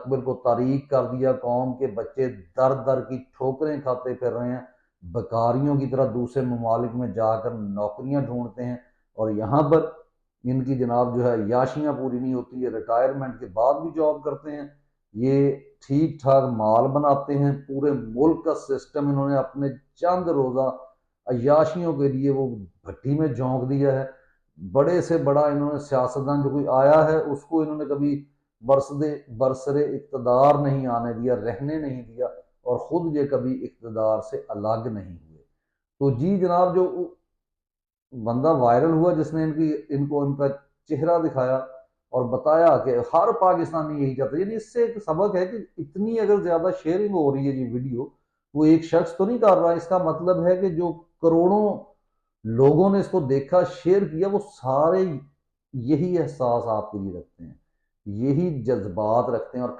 अकबर को तारीक कर दिया, कौम के बच्चे दर दर की ठोकरें खाते फिर रहे हैं, बेकारियों की तरह दूसरे ममालिक में जाकर नौकरियां ढूंढते हैं, और यहाँ पर इनकी जनाब जो है याशियां पूरी नहीं होती है, रिटायरमेंट के बाद भी जॉब करते हैं, ये ठीक ठाक माल बनाते हैं, पूरे मुल्क का सिस्टम इन्होंने अपने चंद रोज़ा अयाशियों के लिए वो भट्टी में झोंक दिया है। बड़े से बड़ा इन्होंने सियासतदान जो कोई आया है उसको इन्होंने कभी बरसदे बरसरे इक़्तिदार नहीं आने दिया, रहने नहीं दिया, और ख़ुद ये कभी इक़्तिदार से अलग नहीं हुए। तो जी जनाब, जो बंदा वायरल हुआ जिसने इनको इनका चेहरा दिखाया और बताया कि हर पाकिस्तानी यही चाहता है, यानी इससे एक सबक है कि इतनी अगर ज़्यादा शेयरिंग हो रही है ये वीडियो, वो एक शख्स तो नहीं कर रहा, इसका मतलब है कि जो करोड़ों लोगों ने इसको देखा, शेयर किया, वो सारे यही एहसास आपके लिए रखते हैं, यही जज्बात रखते हैं, और